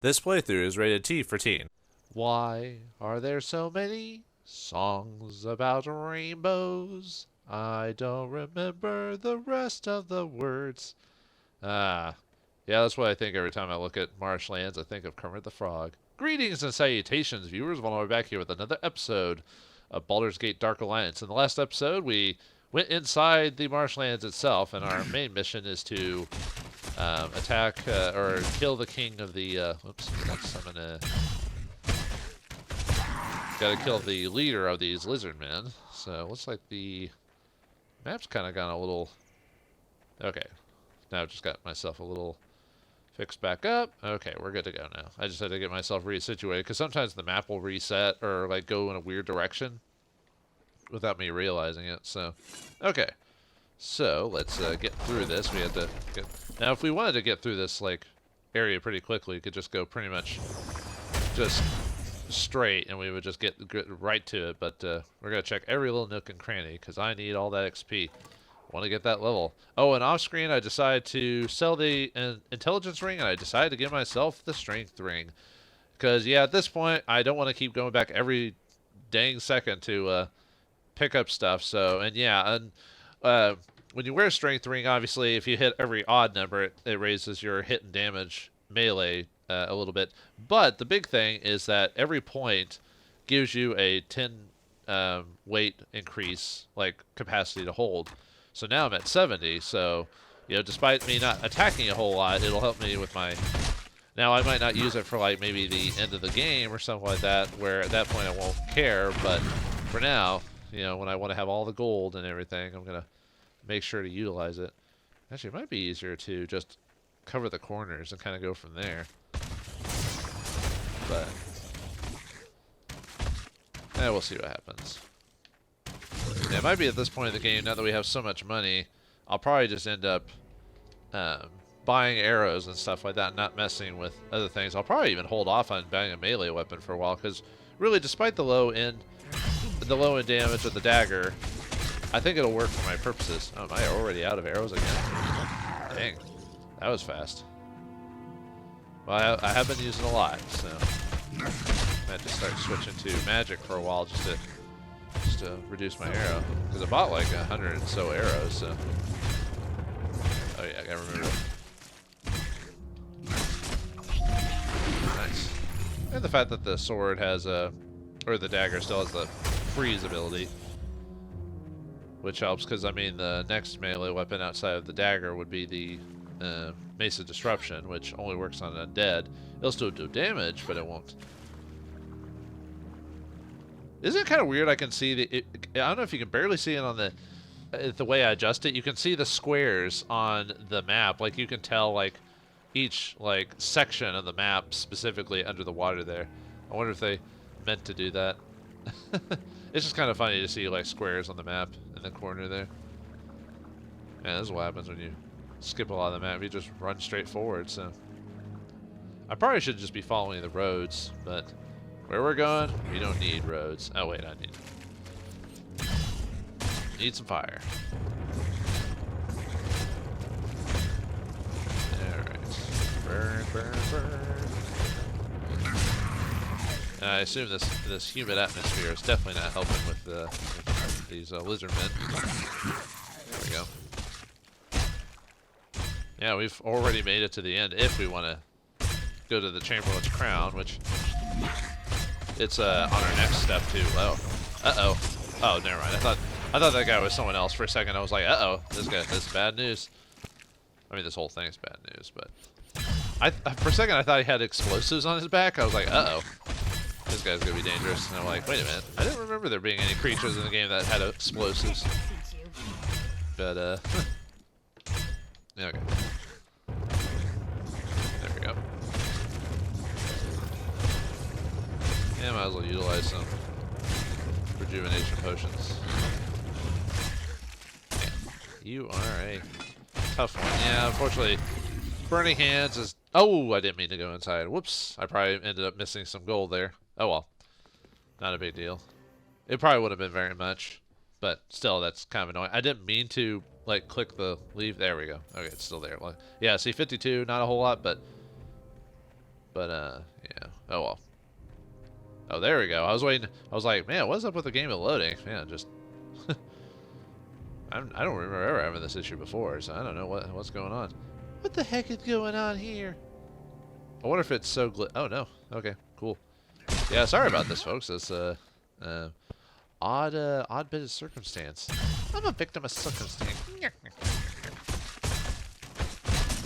This playthrough is rated T for teen. Why are there so many songs about rainbows? I don't remember the rest of the words. Ah, yeah, that's what I think every time I look at marshlands. I think of Kermit the Frog. Greetings and salutations, viewers. Vauldemare back here with another episode of Baldur's Gate Dark Alliance. In the last episode, we went inside the marshlands itself, and our main mission is to attack or kill the king of the. Oops, I'm gonna. Gotta kill the leader of these lizardmen. So it looks like the map's kind of gone a little. Okay, now I've just got myself a little fixed back up. Okay, we're good to go now. I just had to get myself resituated because sometimes the map will reset or like go in a weird direction without me realizing it. So, okay. So let's get through this. We have to get now. If we wanted to get through this like area pretty quickly, we could just go pretty much just straight, and we would just get right to it. But we're gonna check every little nook and cranny because I need all that XP. Want to get that level. Oh, and off screen, I decided to sell the intelligence ring, and I decided to give myself the strength ring. Because yeah, at this point, I don't want to keep going back every dang second to pick up stuff. So, and yeah, and when you wear a strength ring, obviously, if you hit every odd number, it raises your hit and damage melee a little bit. But the big thing is that every point gives you a 10 weight increase, like capacity to hold. So now I'm at 70. So, you know, despite me not attacking a whole lot, it'll help me with my. Now I might not use it for like maybe the end of the game or something like that, where at that point I won't care. But for now, you know, when I want to have all the gold and everything, I'm gonna make sure to utilize it. Actually, it might be easier to just cover the corners and kind of go from there. But we'll see what happens. Yeah, it might be at this point in the game, now that we have so much money, I'll probably just end up buying arrows and stuff like that, not messing with other things. I'll probably even hold off on buying a melee weapon for a while, because really, despite the low end damage of the dagger, I think it'll work for my purposes. Oh, am I already out of arrows again? Dang, that was fast. Well, I have been using a lot, so I had to start switching to magic for a while just to reduce my arrow, because I bought like 100 and so arrows. So, oh yeah, I gotta remember. Nice. And the fact that the sword has or the dagger still has the freeze ability, which helps, because I mean the next melee weapon outside of the dagger would be the Mace of Disruption, which only works on undead. It'll still do damage, but it won't. Isn't it kind of weird? I can see I don't know if you can barely see it on the way I adjust it. You can see the squares on the map. Like you can tell like each like section of the map specifically under the water there. I wonder if they meant to do that. It's just kind of funny to see like squares on the map in the corner there. Yeah, this is what happens when you skip a lot of the map. You just run straight forward. So I probably should just be following the roads, but where we're going, we don't need roads. Oh wait, I need some fire. Alright. Burn, burn, burn. And I assume this humid atmosphere is definitely not helping with these lizardmen. There we go. Yeah, we've already made it to the end if we want to go to the Chamberlain's Crown, which it's on our next step too. Oh, uh-oh. Oh, never mind. I thought that guy was someone else for a second. I was like, uh-oh, this is bad news. I mean, this whole thing's bad news, but for a second I thought he had explosives on his back. I was like, uh-oh, this guy's gonna be dangerous. And I'm like, wait a minute. I didn't remember there being any creatures in the game that had explosives. But yeah, okay. There we go. Yeah, might as well utilize some rejuvenation potions. Man, you are a tough one. Yeah, unfortunately, Burning Hands is... Oh, I didn't mean to go inside. Whoops. I probably ended up missing some gold there. Oh well. Not a big deal. It probably would have been very much. But still, that's kind of annoying. I didn't mean to, like, click the leave. There we go. Okay, it's still there. Well, yeah, see, 52, not a whole lot, but But, yeah. Oh, well. Oh, there we go. I was waiting. I was like, man, what's up with the game of loading? Man, just... I don't remember ever having this issue before, so I don't know what's going on. What the heck is going on here? I wonder if it's so oh, no. Okay, cool. Yeah, sorry about this, folks. It's, odd bit of circumstance. I'm a victim of circumstance.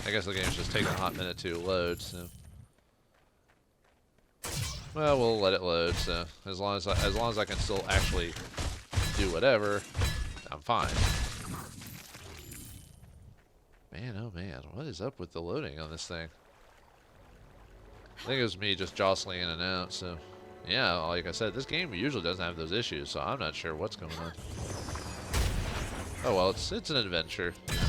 I guess the game's just taking a hot minute to load, so... Well, we'll let it load, so as long as I can still actually do whatever, I'm fine. Man, oh man, what is up with the loading on this thing? I think it was me just jostling in and out, so... Yeah, like I said, this game usually doesn't have those issues, so I'm not sure what's going on. Oh well, it's an adventure. You know.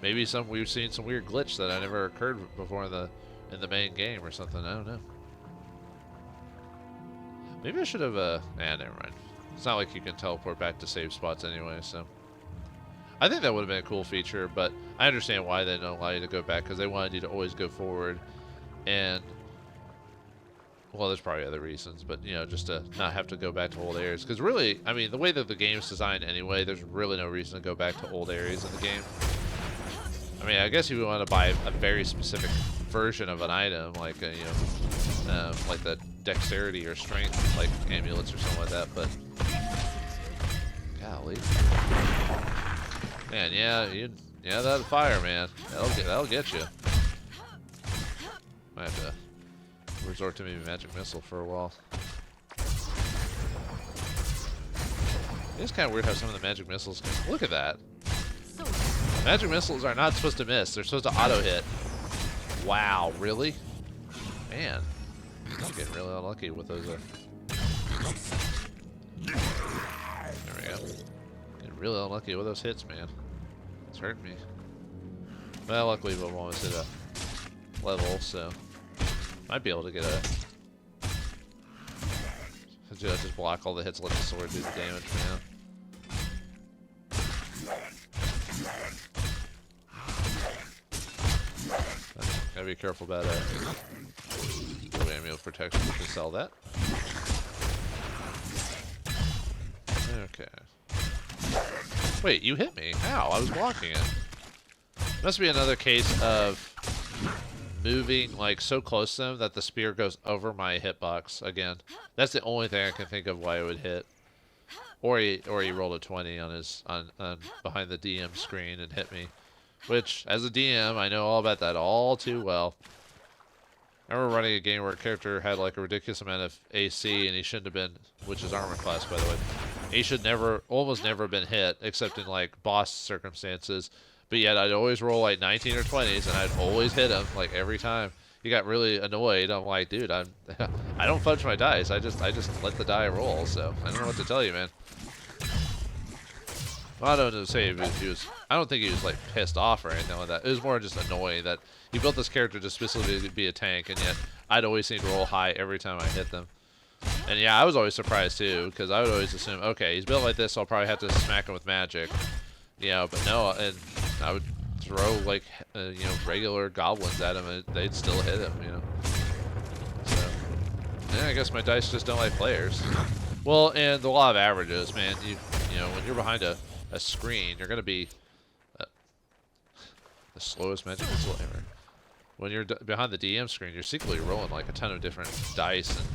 Maybe we've seen some weird glitch that I never occurred before in the main game or something. I don't know. Maybe I should have never mind. It's not like you can teleport back to save spots anyway, so I think that would have been a cool feature, but I understand why they don't allow you to go back, because they wanted you to always go forward, and well, there's probably other reasons, but, you know, just to not have to go back to old areas. Because really, I mean, the way that the game's designed anyway, there's really no reason to go back to old areas in the game. I mean, I guess if you want to buy a very specific version of an item, like, you know, like the dexterity or strength, like amulets or something like that, but... Golly. Man, yeah, that fire, man. That'll get you. Might have to resort to maybe magic missile for a while. It's kind of weird how some of the magic missiles can... Look at that. Magic missiles are not supposed to miss. They're supposed to auto hit. Wow, really? Man, I'm getting really unlucky with those. There we go. Getting really unlucky with those hits, man. It's hurting me. Well, luckily we've almost hit a level, so might be able to get a... Just block all the hits, let the sword do the damage, man. Gotta be careful about amulet protection. We can sell that. Okay. Wait, you hit me. How? I was blocking it. Must be another case of moving like so close to them that the spear goes over my hitbox again. That's the only thing I can think of why it would hit. Or he rolled a 20 on his behind the DM screen and hit me. Which, as a DM, I know all about that all too well. I remember running a game where a character had like a ridiculous amount of AC and he shouldn't have been, which is armor class by the way. He should almost never been hit except in like boss circumstances. But yet I'd always roll like 19 or 20s and I'd always hit him like every time. He got really annoyed. I'm like, dude, I don't fudge my dice. I just let the die roll. So I don't know what to tell you, man. Well, I don't know to say if he was. I don't think he was like pissed off or anything like that. It was more just annoying that he built this character just specifically to be a tank, and yet I'd always seem to roll high every time I hit them. And yeah, I was always surprised too, because I would always assume, okay, he's built like this, so I'll probably have to smack him with magic. You know, but no, and I would throw like you know, regular goblins at him, and they'd still hit him. You know. So yeah, I guess my dice just don't like players. Well, and the law of averages, man. You know, when you're behind a screen, you're gonna be the slowest magic missile ever. When you're behind the DM screen, you're secretly rolling like a ton of different dice and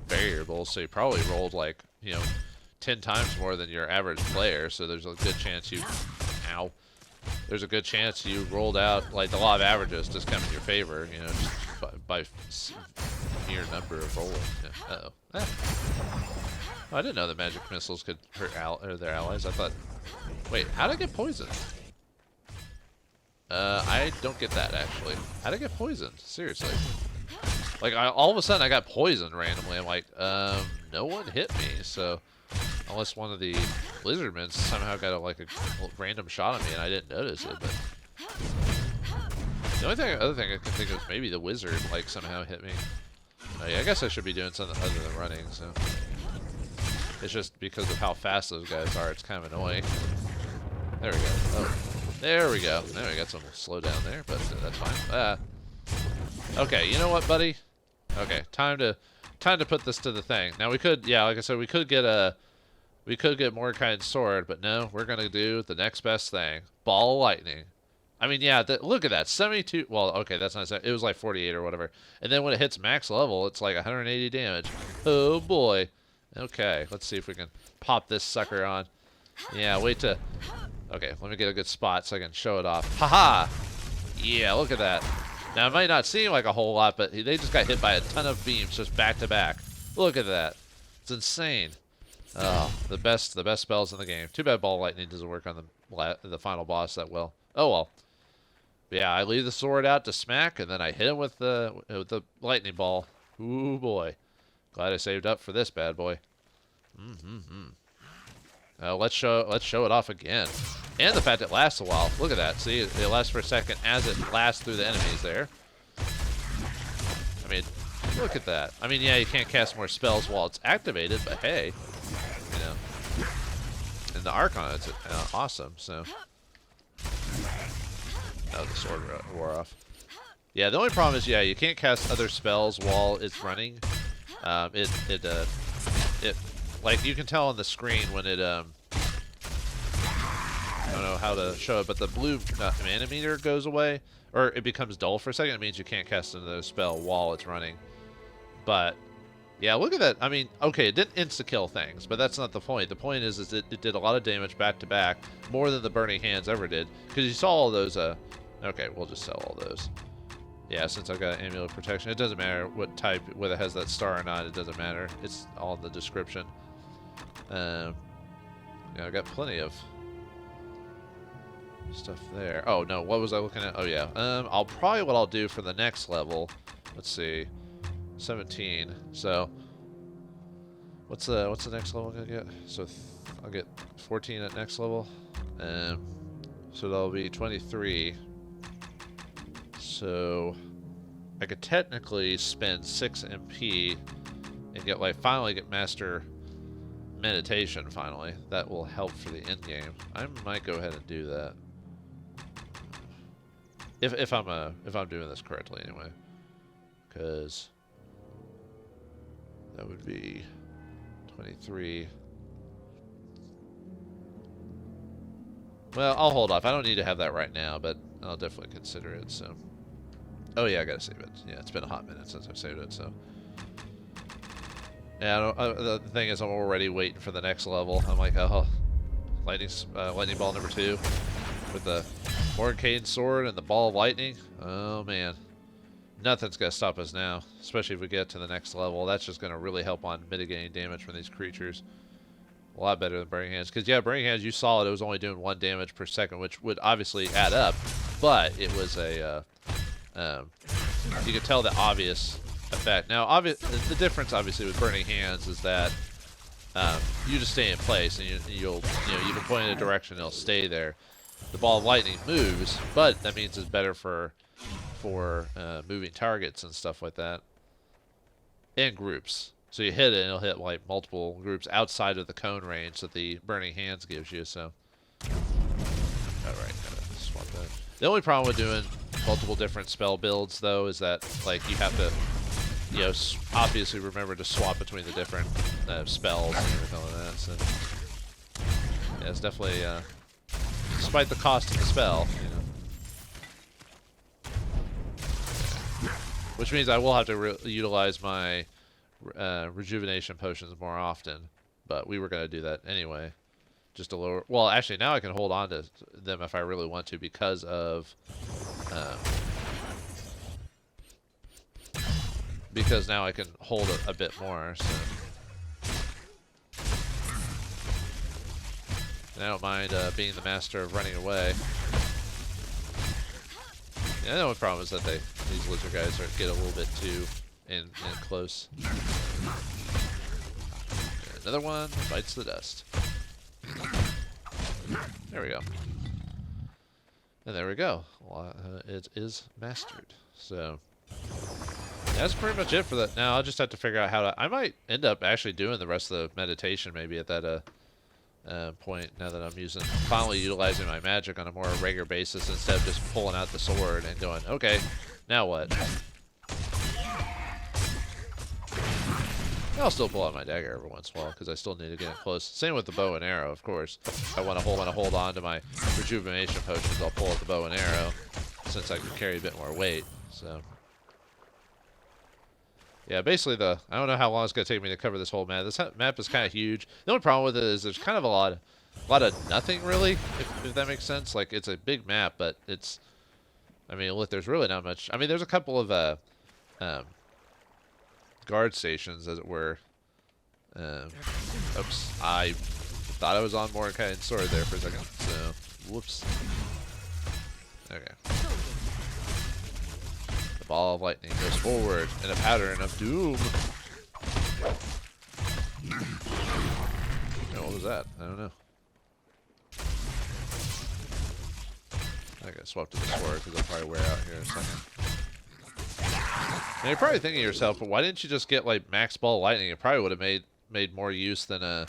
variables, so you probably rolled like, you know, 10 times more than your average player. So there's a good chance there's a good chance you rolled out like the law of averages just come in your favor, you know, just by mere number of rolling. Yeah. Uh-oh. Ah. Oh, I didn't know that magic missiles could hurt their allies. I thought... Wait, how'd I get poisoned? I don't get that, actually. How'd I get poisoned? Seriously. Like, all of a sudden I got poisoned randomly. I'm like, no one hit me, so... Unless one of the Lizardmen somehow got a random shot on me and I didn't notice it, but... The other thing I can think of is maybe the wizard, like, somehow hit me. Yeah, I guess I should be doing something other than running, so... It's just because of how fast those guys are, it's kind of annoying. There we go. Oh, there we go. Now we got some slow down there, but that's fine. Okay, you know what, buddy? Okay, time to put this to the thing. Now we could, yeah, like I said, we could get Mordecai's sword, but no, we're gonna do the next best thing. Ball of lightning. I mean, yeah, look at that, 72. Well, okay, that's not. It was like 48 or whatever. And then when it hits max level, it's like 180 damage. Oh boy. Okay, let's see if we can pop this sucker on. Yeah, wait to. Okay, let me get a good spot so I can show it off. Haha. Yeah, look at that. Now it might not seem like a whole lot, but they just got hit by a ton of beams just back to back. Look at that. It's insane. Oh, the best spells in the game. Too bad ball lightning doesn't work on the final boss that well. Oh well. But yeah, I leave the sword out to smack, and then I hit him with the lightning ball. Ooh boy. Glad I saved up for this bad boy. Let's show it off again. And the fact it lasts a while. Look at that. See, it lasts for a second as it lasts through the enemies there. I mean, look at that. I mean, yeah, you can't cast more spells while it's activated, but hey, you know. And the arc on it's awesome, so. Oh, the sword wore off. Yeah, the only problem is, yeah, you can't cast other spells while it's running. Like, you can tell on the screen when it, I don't know how to show it, but the blue mana meter goes away, or it becomes dull for a second. It means you can't cast another spell while it's running. But, yeah, look at that. I mean, okay, it didn't insta-kill things, but that's not the point. The point is it did a lot of damage back to back, more than the Burning Hands ever did. Because you saw all those, okay, we'll just sell all those. Yeah, since I've got amulet protection, it doesn't matter what type, whether it has that star or not, it doesn't matter. It's all in the description. Yeah, I got plenty of stuff there. Oh no, what was I looking at? Oh yeah. What I'll do for the next level. Let's see, 17. So, what's the next level I'm gonna get? So I'll get 14 at next level. So that'll be 23. So I could technically spend 6 MP and get finally get master meditation finally. That will help for the end game. I might go ahead and do that. If I'm doing this correctly anyway. Cuz that would be 23. Well, I'll hold off. I don't need to have that right now, but I'll definitely consider it, so. Oh yeah, I gotta save it. Yeah, it's been a hot minute since I've saved it, so. Yeah, the thing is, I'm already waiting for the next level. I'm like, oh, lightning ball number 2 with the Mordecai's sword and the ball of lightning. Oh man, nothing's gonna stop us now, especially if we get to the next level. That's just gonna really help on mitigating damage from these creatures. A lot better than Burning Hands, because yeah, Burning Hands, you saw it was only doing 1 damage per second, which would obviously add up, but it was a you could tell the obvious effect. Now, the difference obviously with Burning Hands is that you just stay in place, and you can point in a direction, it'll stay there. The ball of lightning moves, but that means it's better for moving targets and stuff like that, and groups. So you hit it, and it'll hit like multiple groups outside of the cone range that the Burning Hands gives you. So, all right, gotta swap that. The only problem with doing multiple different spell builds, though, is that like you have to, obviously remember to swap between the different spells and everything like that. So, yeah, it's definitely, despite the cost of the spell, which means I will have to utilize my rejuvenation potions more often, but we were going to do that anyway. Just to lower. Well, actually, now I can hold on to them if I really want to because of. Because now I can hold it a bit more. So. And I don't mind being the master of running away. Yeah, the only problem is that these lizard guys get a little bit too in close. Another one bites the dust. There we go. And there we go. Well, it is mastered. So that's pretty much it for that. Now I'll just have to figure out how to. I might end up actually doing the rest of the meditation maybe at that point. Now that I'm finally utilizing my magic on a more regular basis instead of just pulling out the sword and going, okay, now what? I'll still pull out my dagger every once in a while because I still need to get it close. Same with the bow and arrow, of course. If I want to hold on to my rejuvenation potions, I'll pull out the bow and arrow since I can carry a bit more weight. So, yeah, basically I don't know how long it's gonna take me to cover this whole map. This map is kind of huge. The only problem with it is there's kind of a lot of nothing really, if that makes sense. Like it's a big map, but it's, I mean, look, there's really not much. I mean, there's a couple of guard stations, as it were. Oops, I thought I was on Mordecai's sword there for a second. So, whoops. Okay. The ball of lightning goes forward in a pattern of doom. Oh, what was that? I don't know. I gotta swap to the sword because I'll probably wear out here in a second. Now you're probably thinking to yourself, but why didn't you just get like max ball lightning? It probably would have made more use than a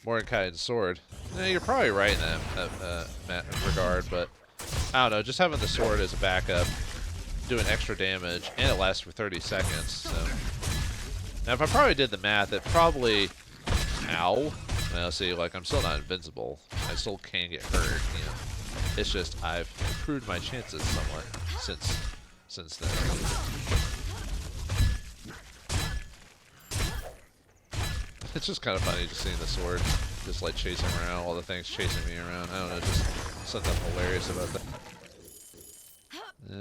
Mordecai's sword. Yeah, you're probably right in that regard, but I don't know. Just having the sword as a backup, doing extra damage, and it lasts for 30 seconds. So now, if I probably did the math, it probably, ow. Now see, like I'm still not invincible. I still can get hurt. You know, it's just I've improved my chances somewhat since then. It's just kind of funny just seeing the sword just like chasing around, all the things chasing me around. I don't know, just something hilarious about that.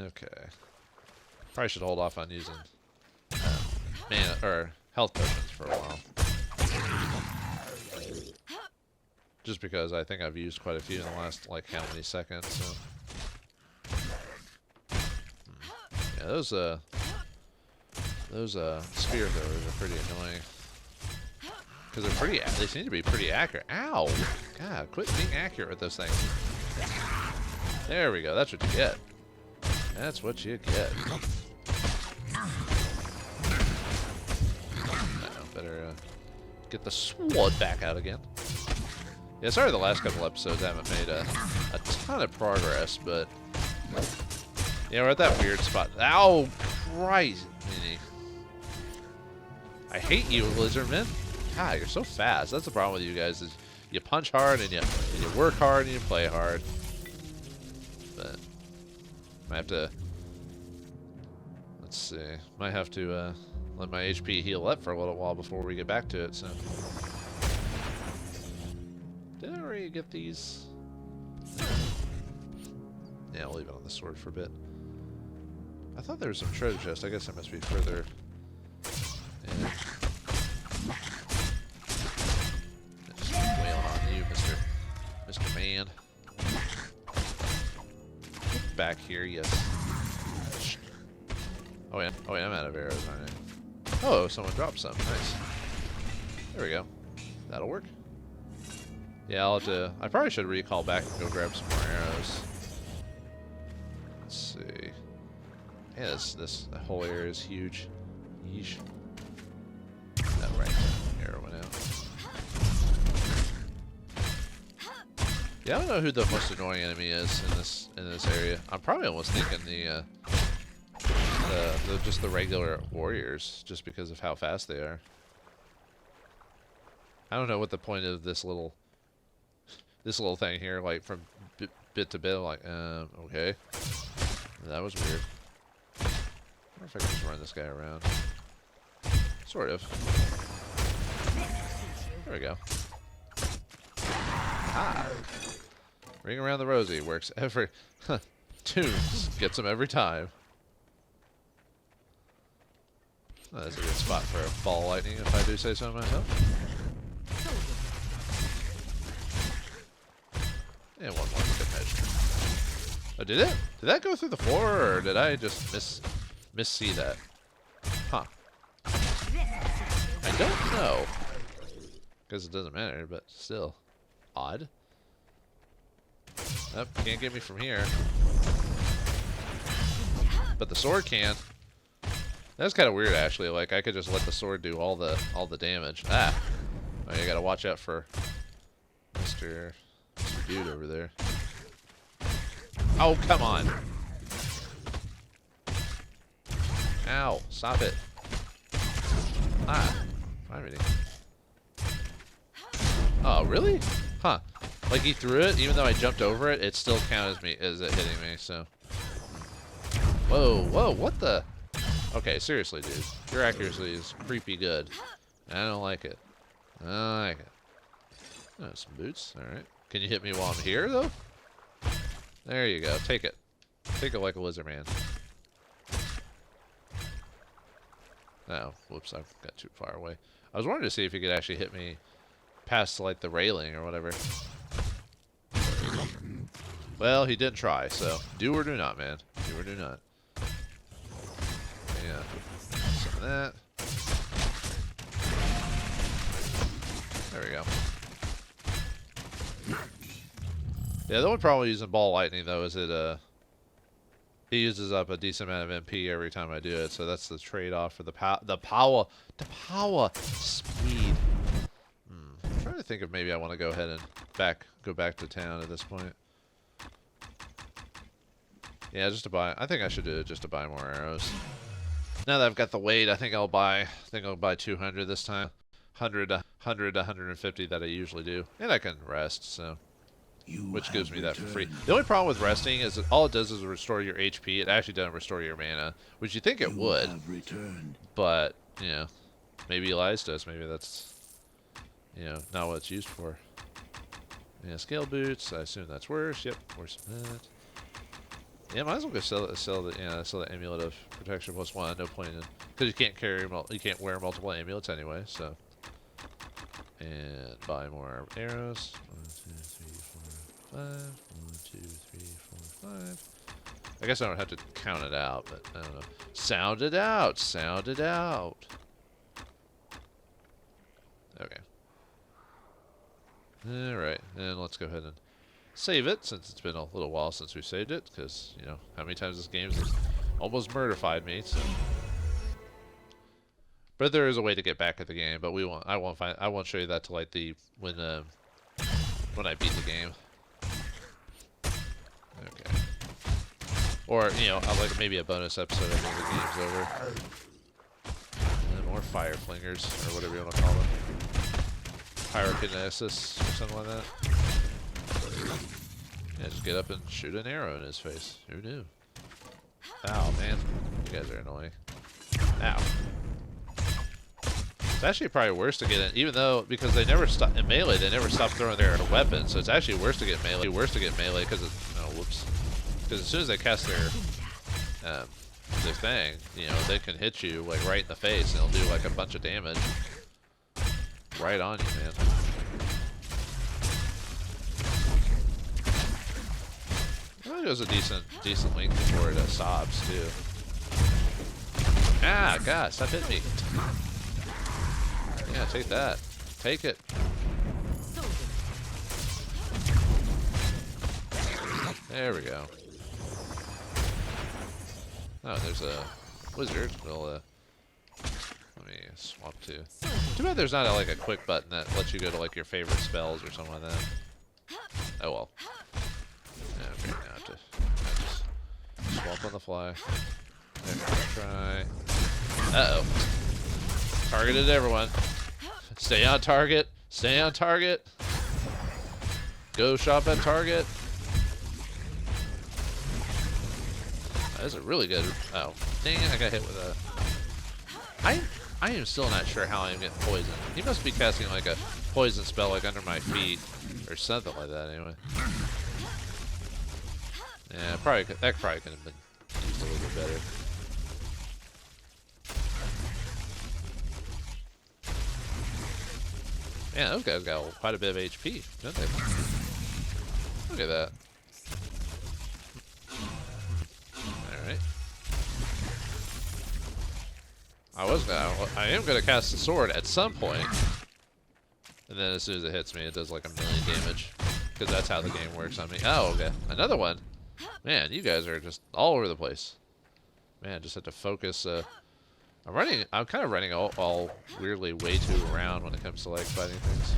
Okay. Probably should hold off on using mana or health potions for a while. Just because I think I've used quite a few in the last like how many seconds. So. Yeah, those spear throwers are pretty annoying. Because they seem to be pretty accurate. Ow! God, quit being accurate with those things. There we go. That's what you get. That's what you get. Better get the sword back out again. Yeah, sorry the last couple episodes I haven't made a ton of progress, but yeah, we're at that weird spot. Ow! Christ! I hate you, Lizardmen. God, you're so fast. That's the problem with you guys is you punch hard and you work hard and you play hard. But I have to. Let's see. Might have to let my HP heal up for a little while before we get back to it. So did I already get these? Yeah, I'll leave it on the sword for a bit. I thought there was some treasure chest. I guess I must be further in. Mr. Man. Back here, yes. Oh wait, I'm out of arrows, aren't I? Oh, someone dropped some. Nice. There we go. That'll work. Yeah, I'll have to. I probably should recall back and go grab some more arrows. Let's see. Yeah, this whole area is huge. Yeesh. That right. Arrow went out. Yeah, I don't know who the most annoying enemy is in this area. I'm probably almost thinking just the regular warriors, just because of how fast they are. I don't know what the point of this little thing here, like from bit to bit. I'm like, okay, that was weird. I wonder if I can just run this guy around. Sort of. There we go. Ah. Ring around the rosy works every. Tunes gets them every time. Oh, that's a good spot for a ball lightning, if I do say so myself. And one more good measure. Oh, did it? Did that go through the floor, or did I just miss-see that? Huh. I don't know. Because it doesn't matter, but still. Odd. Nope, can't get me from here. But the sword can. That's kind of weird, actually. Like, I could just let the sword do all the damage. Ah! Oh, you gotta watch out for Mr. Dude over there. Oh, come on! Ow! Stop it! Ah! Find really? Huh. Like he threw it, even though I jumped over it, it still counted as it hitting me, so. Whoa, whoa, what the? Okay, seriously, dude. Your accuracy is creepy good. I don't like it. I don't like it. Oh, some boots. Alright. Can you hit me while I'm here, though? There you go. Take it. Take it like a lizard man. Oh, whoops. I got too far away. I was wanting to see if you could actually hit me past, like, the railing or whatever. Well, he didn't try, so do or do not, man. Do or do not. Yeah. Some of that. There we go. Yeah, the only problem with using ball lightning, though, is it, he uses up a decent amount of MP every time I do it, so that's the trade-off for the power speed. I'm trying to think if maybe I want to go ahead and go back to town at this point. Yeah, just to buy. I think I should do it just to buy more arrows. Now that I've got the weight, I think I'll buy 200 this time. 100 to 150 that I usually do, and I can rest, so. Which gives me that for free. The only problem with resting is that all it does is restore your HP. It actually doesn't restore your mana, which you think it would. But, you know, maybe Elias does. Maybe that's, you know, not what it's used for. Yeah, scale boots. I assume that's worse. Yep, worse than that. Yeah, might as well go sell the amulet of protection +1. No point in, because you can't wear multiple amulets anyway. So, and buy more arrows. 1, 2, 3, 4, 5. 1, 2, 3, 4, 5. I guess I don't have to count it out, but I don't know. Sound it out. Sound it out. Okay. All right, and let's go ahead and save it, since it's been a little while since we saved it, because, you know, how many times this game has almost murderfied me, so. But there is a way to get back at the game, but I won't show you that till like when I beat the game. Okay. Or, you know, like maybe a bonus episode after the game's over. And more fire flingers, or whatever you want to call them. Pyrokinesis, or something like that. Yeah, just get up and shoot an arrow in his face. Who knew? Ow, man. You guys are annoying. Ow. It's actually probably worse to get in, even though, because they never stop, in Melee, they never stop throwing their weapons, so it's actually worse to get Melee. Because whoops. Because as soon as they cast their thing, you know, they can hit you, like, right in the face, and it'll do, like, a bunch of damage. Right on you, man. It was a decent length before it stops too. Ah, God, stop hitting me. Yeah, take that. Take it. There we go. Oh, there's a wizard. Well, let me swap to. Too bad there's not like a quick button that lets you go to like your favorite spells or something like that. Oh well. Okay, now I have to just swap on the fly. Try. Uh-oh. Targeted everyone. Stay on target. Stay on target. Go shop at Target. That is a really good. Oh, dang it! I got hit with a. I am still not sure how I'm getting poisoned. He must be casting like a poison spell like under my feet or something like that. Anyway. Yeah, that probably could have been used a little bit better. Man, those guys got quite a bit of HP, don't they? Look at that. Alright. I am gonna cast the sword at some point. And then as soon as it hits me, it does like 1,000,000 damage. Because that's how the game works on me. Oh, okay. Another one. Man, you guys are just all over the place. Man, just have to focus. I'm kind of running all weirdly way too around when it comes to like fighting things.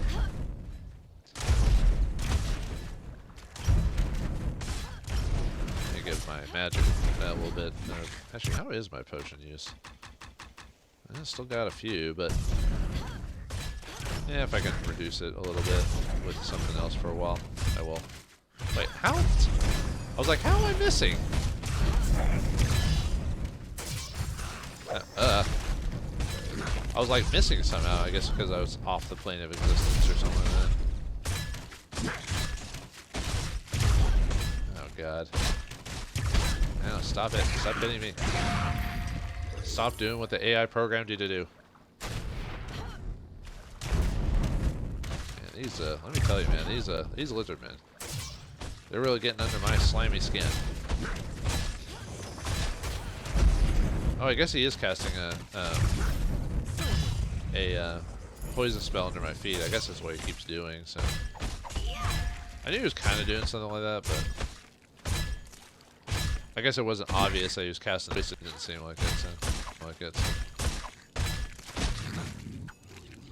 Let me give my magic a little bit. Actually, how is my potion use? I still got a few, but Yeah, if I can reduce it a little bit with something else for a while, I will. Wait, how? I was like, how am I missing? I was like missing somehow, I guess because I was off the plane of existence or something like that. Oh god. No, stop it. Stop hitting me. Stop doing what the AI programmed you to do. Man, these, let me tell you, man, these Lizardmen, they're really getting under my slimy skin. Oh, I guess he is casting a poison spell under my feet. I guess that's what he keeps doing, so. I knew he was kind of doing something like that, but I guess it wasn't obvious that he was casting it. It didn't seem like it, so.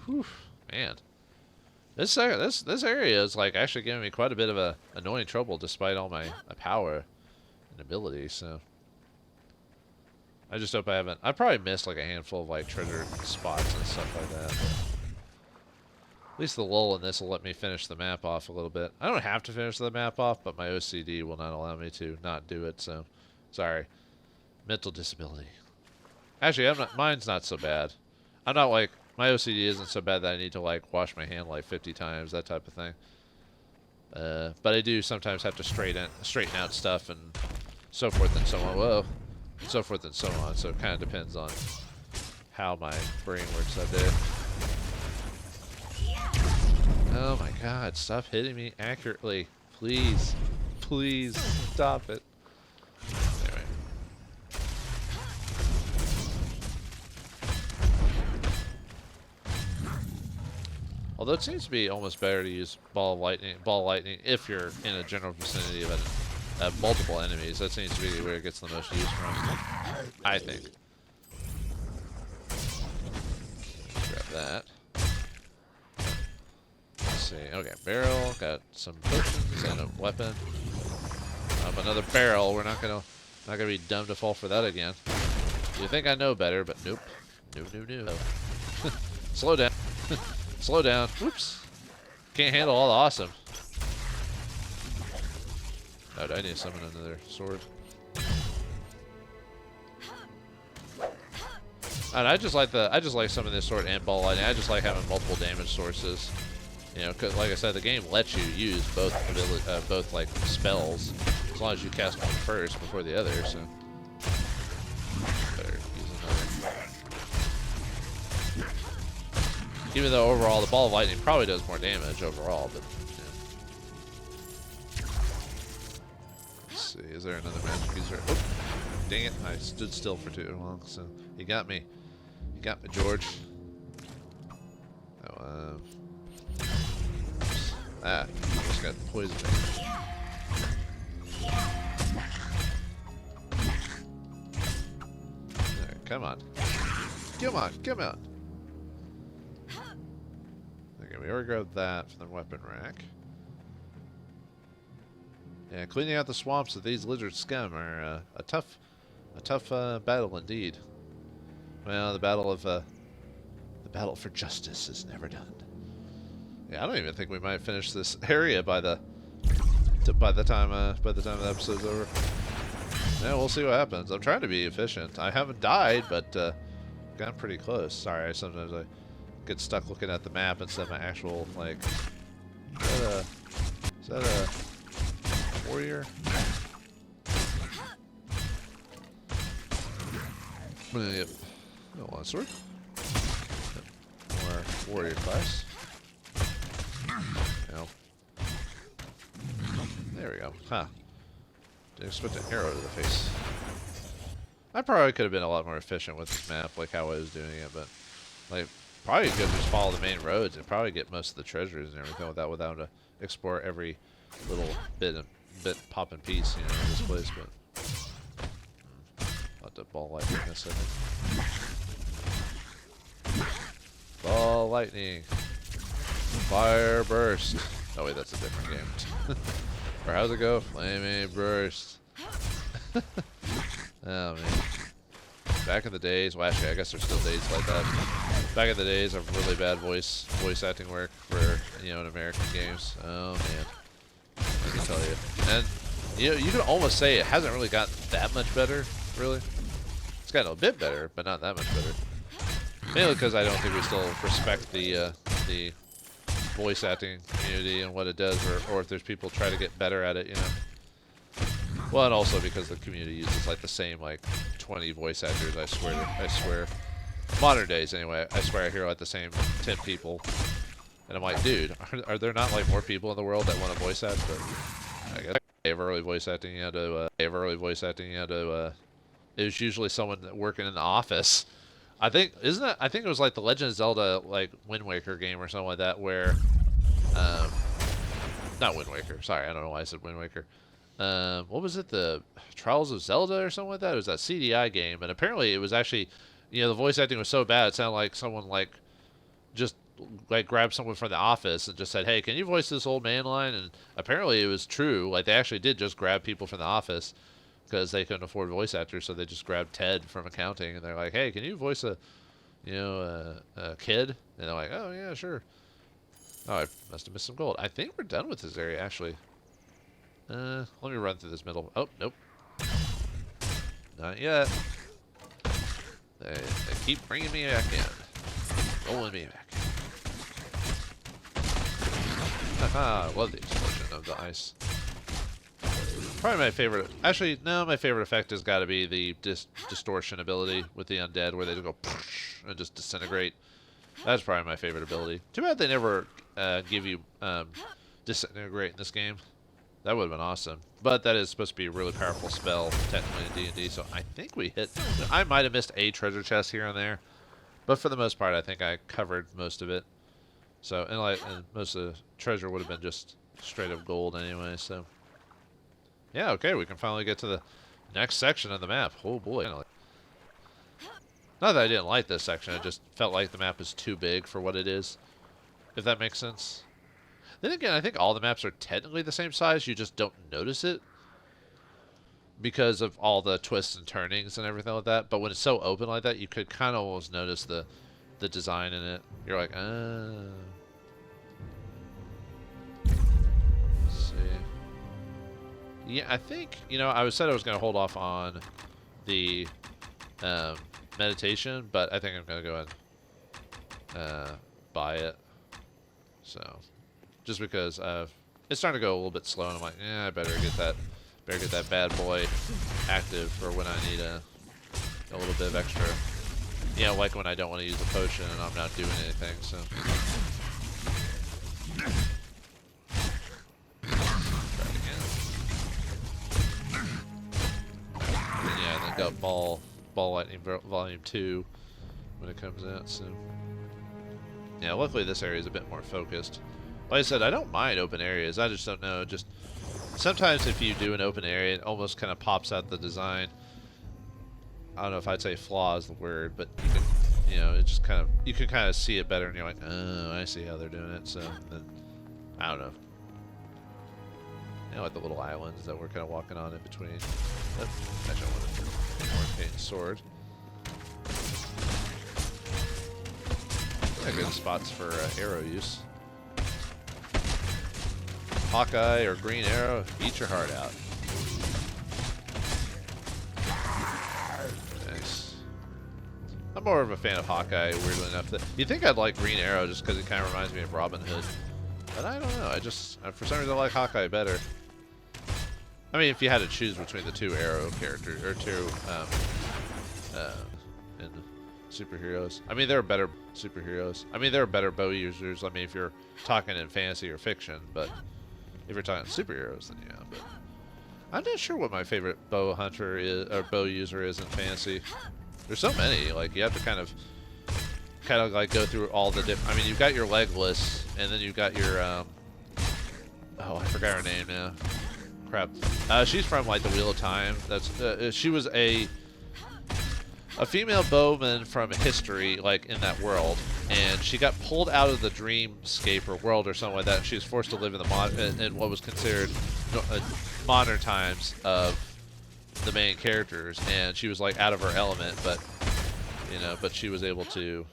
Whew, man. This area is like actually giving me quite a bit of a annoying trouble despite all my power and ability, so. I just hope I haven't. I probably missed like a handful of like treasure spots and stuff like that. But at least the lull in this will let me finish the map off a little bit. I don't have to finish the map off, but my OCD will not allow me to not do it. So, sorry. Mental disability. Actually, mine's not so bad. I'm not like my OCD isn't so bad that I need to like wash my hand like 50 times, that type of thing. But I do sometimes have to straighten out stuff and so forth and so on. Whoa. So forth and so on, so it kind of depends on how my brain works that day. Oh my god, stop hitting me accurately. Please. Please stop it. Anyway. Although it seems to be almost better to use ball lightning if you're in a general vicinity of multiple enemies. That seems to be where it gets the most use from, I think. Grab that. Let's see. Okay, barrel. Got some potions and a weapon. Another barrel. We're not gonna be dumb to fall for that again. You think I know better, but nope. No. Slow down. Slow down. Whoops. Can't handle all the awesome. Oh, I need to summon another sword. And I just like some of this sword and ball lightning. I just like having multiple damage sources. You know, cause like I said, the game lets you use both like spells as long as you cast one first before the other. So better use another. Even though overall the ball of lightning probably does more damage overall, but. See, is there another magic user? Oh, dang it! I stood still for too long, so you got me. You got me, George. Oh, just got poisoned. There, come on, come on. Okay, we already grabbed that from the weapon rack. Yeah, cleaning out the swamps of these lizard scum are a tough battle indeed. Well, the battle for justice is never done. Yeah, I don't even think we might finish this area by the time the episode's over. Yeah, we'll see what happens. I'm trying to be efficient. I haven't died, but gotten pretty close. Sorry, sometimes I get stuck looking at the map instead of my actual like. Is that a warrior? Yep. No one sword. Yep. More warrior class. No. There we go. Huh. Didn't expect an arrow to the face. I probably could have been a lot more efficient with this map, like how I was doing it, but like probably could just follow the main roads and probably get most of the treasures and everything without having to explore every little bit pop and piece, you know, in this place, but I'll have to ball lightning in a second. Ball lightning. Fire burst. Oh wait, that's a different game. Or how's it go? Flaming burst. Oh man. Back in the days, well actually I guess there's still days like that. Back in the days of really bad voice acting work for, you know, in American games. Oh man, let me tell you. And you know, you can almost say it hasn't really gotten that much better, really. It's gotten a bit better, but not that much better. Mainly because I don't think we still respect the voice acting community and what it does, or if there's people try to get better at it, you know. Well, and also because the community uses like the same like 20 voice actors. I swear. Modern days, anyway. I swear I hear like the same 10 people, and I'm like, dude, are there not like more people in the world that want to voice act? But I guess they have early voice acting. You had to. It was usually someone working in the office. I think I think it was like the Legend of Zelda like Wind Waker game or something like that, where, not Wind Waker. Sorry, I don't know why I said Wind Waker. What was it? The Trials of Zelda or something like that. It was that CDI game, and apparently it was actually, you know, the voice acting was so bad it sounded like someone like just like grabbed someone from the office and just said, "Hey, can you voice this old man line?" And apparently it was true. Like they actually did just grab people from the office because they couldn't afford voice actors, so they just grabbed Ted from accounting, and they're like, "Hey, can you voice a kid?" And they're like, "Oh yeah, sure." Oh, I must have missed some gold. I think we're done with this area actually. Let me run through this middle. Oh, nope. Not yet. They keep bringing me back in. Rolling me back. Haha, I love the explosion of the ice. Probably my favorite. Actually, no, my favorite effect has got to be the distortion ability with the undead, where they just go and just disintegrate. That's probably my favorite ability. Too bad they never give you disintegrate in this game. That would have been awesome. But that is supposed to be a really powerful spell, technically, in D&D, so I think we hit... I might have missed a treasure chest here and there, but for the most part, I think I covered most of it. So, and most of the treasure would have been just straight up gold anyway, so... Yeah, okay, we can finally get to the next section of the map. Oh boy. Not that I didn't like this section, I just felt like the map is too big for what it is, if that makes sense. Then again, I think all the maps are technically the same size, you just don't notice it because of all the twists and turnings and everything like that. But when it's so open like that, you could kind of almost notice the design in it. You're like, ah. Let's see. Yeah, I think, you know, I said I was going to hold off on the meditation, but I think I'm going to go and buy it. So... just because it's starting to go a little bit slow, and I'm like, yeah, I better get that bad boy active for when I need a little bit of extra. You know, like when I don't want to use a potion and I'm not doing anything. So. Try it again. And yeah, and then got Ball Lightning Volume 2 when it comes out soon. Yeah, luckily this area is a bit more focused. Like I said, I don't mind open areas. I just don't know. Just sometimes if you do an open area, it almost kind of pops out the design. I don't know if I'd say flaw is the word, but you can, you know, it just kind of, you can kind of see it better, and you're like, oh, I see how they're doing it. So then, I don't know. You know, like the little islands that we're kind of walking on in between. Actually, I want to more paint sword. Yeah, good spots for arrow use. Hawkeye or Green Arrow, eat your heart out. Nice. I'm more of a fan of Hawkeye, weirdly enough. You'd think I'd like Green Arrow just because it kind of reminds me of Robin Hood. But I don't know, I just, for some reason I like Hawkeye better. I mean, if you had to choose between the two Arrow characters, or two, and superheroes. I mean, there are better superheroes. I mean, there are better bow users. I mean, if you're talking in fantasy or fiction, but... if you're talking superheroes, then yeah, but I'm not sure what my favorite bow hunter is, or bow user is in fantasy. There's so many, like, you have to kind of like go through all the different, I mean, you've got your Legless, and then you've got your, oh, I forgot her name now. Crap. She's from, like, the Wheel of Time. That's, she was a female bowman from history, like, in that world. And she got pulled out of the dreamscape or world or something like that. And she was forced to live in what was considered modern times of the main characters. And she was like out of her element, but you know, but she was able to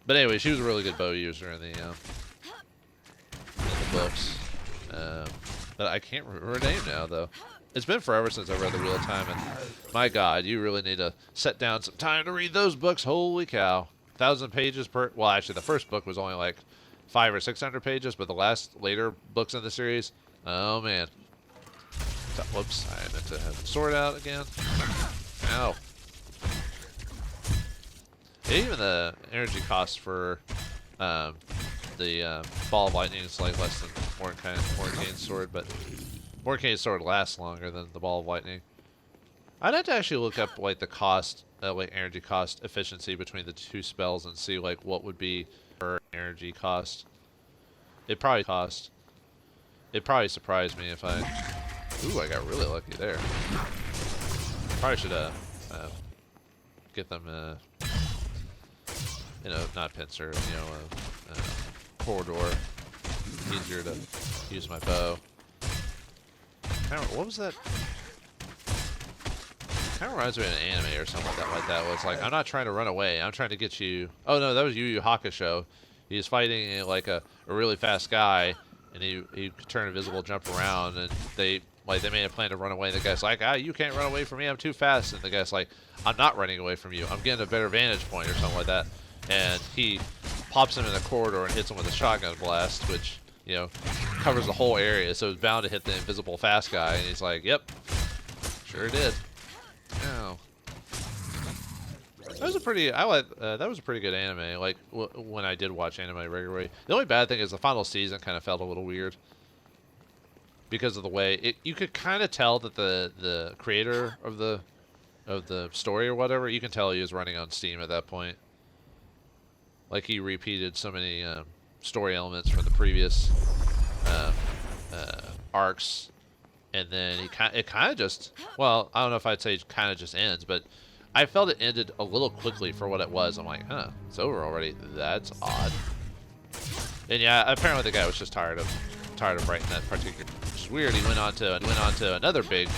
But anyway, she was a really good bow user in the books. But I can't remember her name now, though. It's been forever since I read the Wheel of Time, and my God, you really need to set down some time to read those books. Holy cow. 1,000 pages per... Well, actually, the first book was only like 500 or 600 pages, but the later books in the series, oh, man. Whoops, I meant to have the sword out again. Ow. Even the energy cost for the Ball of Lightning is like less than Mordenkainen's sword, but Mordenkainen's sword lasts longer than the Ball of Lightning. I'd have to actually look up like the cost, like energy cost efficiency between the two spells and see like what would be per energy cost. It'd probably surprise me if I... Ooh, I got really lucky there. Probably should get them, you know, not pincer, you know, corridor. Easier to use my bow. What was that? Kind of reminds me of an anime or something like that. Was like, I'm not trying to run away. I'm trying to get you. Oh no, that was Yu Yu Hakusho. He was fighting like a really fast guy, and he could turn invisible, jump around, and they made a plan to run away. And the guy's like, you can't run away from me. I'm too fast. And the guy's like, I'm not running away from you. I'm getting a better vantage point or something like that. And he pops him in the corridor and hits him with a shotgun blast, which, you know, covers the whole area. So it's bound to hit the invisible fast guy. And he's like, yep, sure did. Oh. That was a pretty, that was a pretty good anime, like, when I did watch anime regularly. The only bad thing is the final season kind of felt a little weird. Because of the way, you could kind of tell that the creator of the story or whatever, you can tell he was running on Steam at that point. Like, he repeated so many story elements from the previous arcs. And then it kind of just, well, I don't know if I'd say it kind of just ends, but I felt it ended a little quickly for what it was. I'm like, huh, it's over already. That's odd. And yeah, apparently the guy was just tired of writing that particular. Which is weird. He went on to another big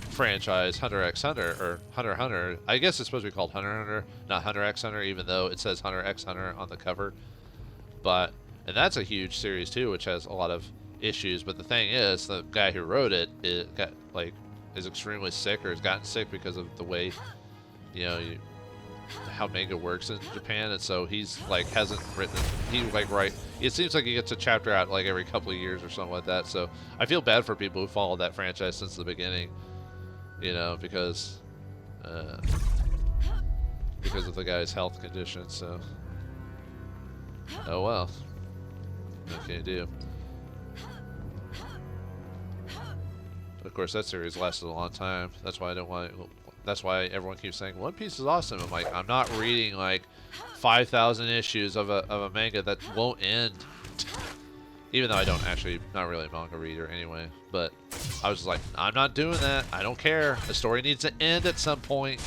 franchise, Hunter x Hunter, or Hunter x Hunter. I guess it's supposed to be called Hunter x Hunter, not Hunter x Hunter, even though it says Hunter x Hunter on the cover. And that's a huge series too, which has a lot of issues. But the thing is, the guy who wrote it is extremely sick, or has gotten sick because of the way, you know, how manga works in Japan, and so he's like hasn't written. It seems like he gets a chapter out like every couple of years or something like that. So I feel bad for people who followed that franchise since the beginning, you know, because of the guy's health condition. So, oh well, what can you do? Of course, that series lasted a long time. That's why I don't want. That's why everyone keeps saying One Piece is awesome. I'm like, I'm not reading like 5,000 issues of a manga that won't end. Even though I don't actually, not really a manga reader anyway. But I was like, I'm not doing that. I don't care. The story needs to end at some point.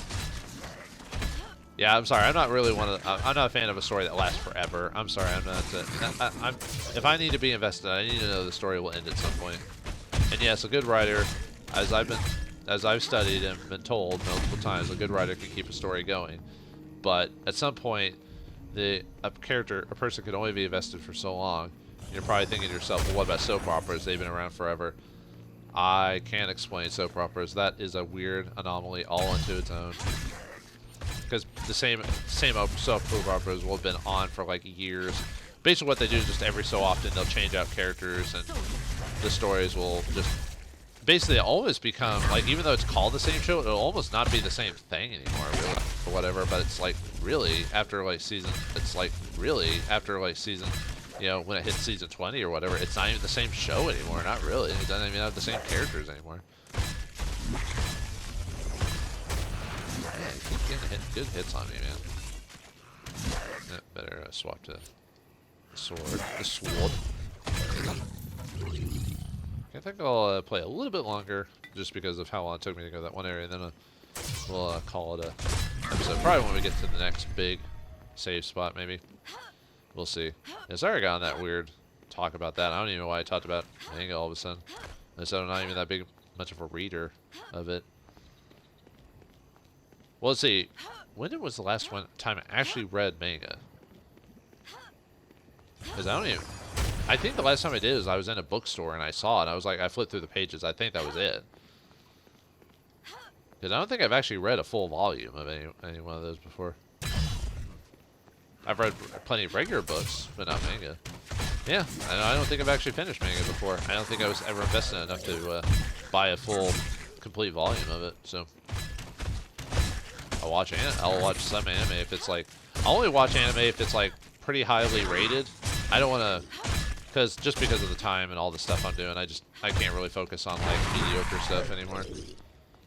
Yeah, I'm sorry. I'm not really I'm not a fan of a story that lasts forever. I'm sorry. I'm not. If I need to be invested, I need to know the story will end at some point. And yes, a good writer, as I've studied and been told multiple times, a good writer can keep a story going. But at some point, a person can only be invested for so long. You're probably thinking to yourself, well, what about soap operas? They've been around forever. I can't explain soap operas. That is a weird anomaly all into its own. Because the same soap operas will have been on for like years. Basically what they do is just every so often they'll change out characters, and the stories will just basically always become, like, even though it's called the same show, it'll almost not be the same thing anymore, really, or whatever. But it's like, really, after like season, you know, when it hits season 20 or whatever, it's not even the same show anymore. Not really. It doesn't even have the same characters anymore. Man, you keep getting good hits on me, man. Yeah, better swap to the sword. I think I'll play a little bit longer, just because of how long it took me to go to that one area, and then we'll call it a episode. Probably when we get to the next big save spot, maybe. We'll see. Yeah, sorry I got on that weird talk about that. I don't even know why I talked about manga all of a sudden. I said I'm not even that much of a reader of it. Well, let's see. When was the last time I actually read manga? Because I don't even... I think the last time I did is I was in a bookstore and I saw it. And I was like, I flipped through the pages. I think that was it. Because I don't think I've actually read a full volume of any one of those before. I've read plenty of regular books, but not manga. Yeah, I don't think I've actually finished manga before. I don't think I was ever invested enough to buy a full, complete volume of it. So I'll watch some anime if it's like. I'll only watch anime if it's like pretty highly rated. I don't want to, because of the time and all the stuff I'm doing, I can't really focus on like mediocre stuff anymore.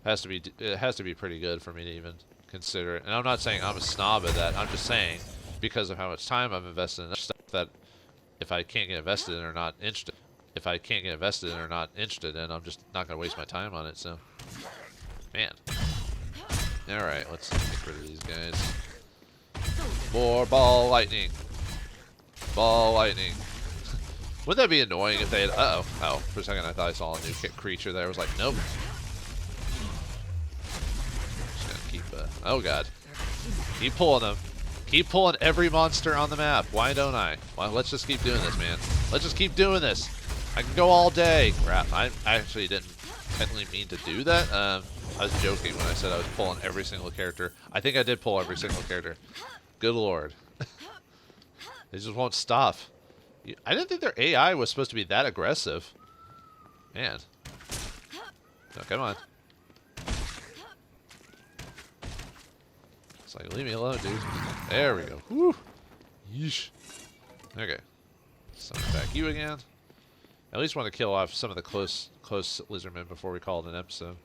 It has to be pretty good for me to even consider it. And I'm not saying I'm a snob at that. I'm just saying, because of how much time I've invested in stuff that if I can't get invested in or not interested, in, I'm just not going to waste my time on it. So, man. All right, let's get rid of these guys. More ball lightning. Ball lightning. Wouldn't that be annoying if they had... Uh-oh. Oh, for a second I thought I saw a new creature there. I was like, nope. Just gonna keep... oh, God. Keep pulling them. Keep pulling every monster on the map. Why don't I? Well, let's just keep doing this, man. Let's just keep doing this. I can go all day. Crap. I actually didn't technically mean to do that. I was joking when I said I was pulling every single character. I think I did pull every single character. Good lord. They just won't stop. I didn't think their AI was supposed to be that aggressive. Man. No, come on. It's like, leave me alone, dude. There we go. Whew. Yeesh. Okay. Summon back you again. I at least want to kill off some of the close lizardmen before we call it an episode.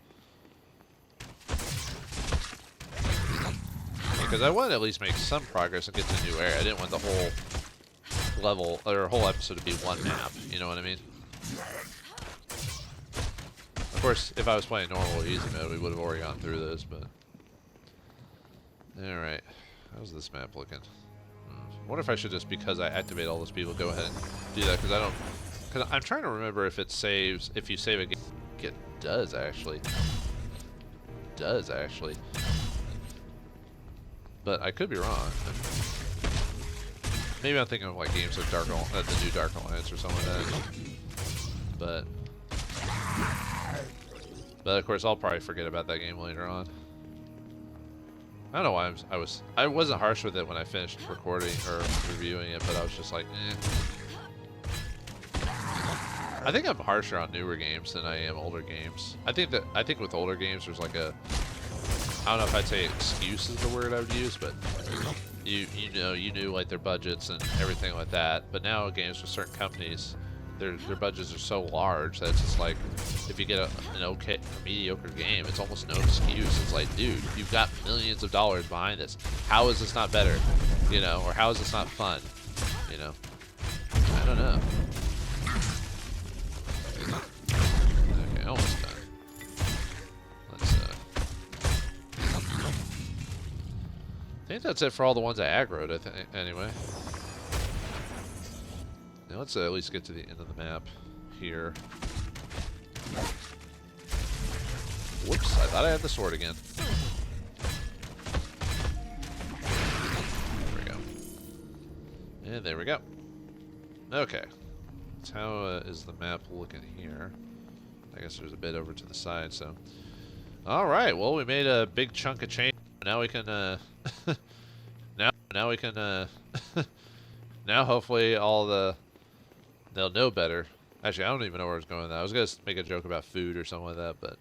Because I wanted to at least make some progress and get to a new area. I didn't want the whole level or whole episode to be one map. You know what I mean? Of course, if I was playing normal or easy mode, we would have already gone through this. But all right, how's this map looking? I wonder if I should just, because I activate all those people, go ahead and do that, because I don't. Because I'm trying to remember if it saves. If you save a game, it does actually. Does actually. But I could be wrong. Maybe I'm thinking of like games like the new Dark Alliance or something like that. But of course I'll probably forget about that game later on. I don't know why I wasn't harsh with it when I finished recording or reviewing it, but I was just like, eh. I think I'm harsher on newer games than I am older games. I think with older games there's like a, I don't know if I'd say excuse is the word I would use, but you knew like their budgets and everything like that. But now games with certain companies, their budgets are so large that it's just like, if you get a mediocre game, it's almost no excuse. It's like, dude, you've got millions of dollars behind this. How is this not better? You know, or how is this not fun? You know, I don't know. Okay, almost done. I think that's it for all the ones I aggroed, I think, anyway. Now let's at least get to the end of the map here. Whoops, I thought I had the sword again. There we go. And there we go. Okay. So how is the map looking here? I guess there's a bit over to the side, so. Alright, well, we made a big chunk of change. Now we can, now we can, now hopefully they'll know better. Actually, I don't even know where I was going with that. I was going to make a joke about food or something like that, but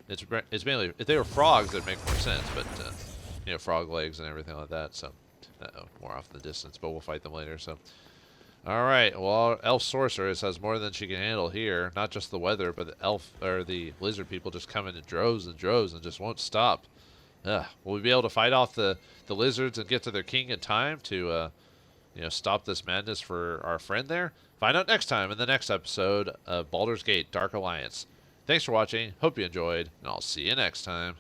it's mainly, if they were frogs, it'd make more sense, but, you know, frog legs and everything like that, so, more off in the distance, but we'll fight them later, so. Alright, well, Elf Sorceress has more than she can handle here. Not just the weather, but the lizard people just come in droves and droves and just won't stop. Will we be able to fight off the lizards and get to their king in time to, you know, stop this madness for our friend there? Find out next time in the next episode of Baldur's Gate Dark Alliance. Thanks for watching. Hope you enjoyed, and I'll see you next time.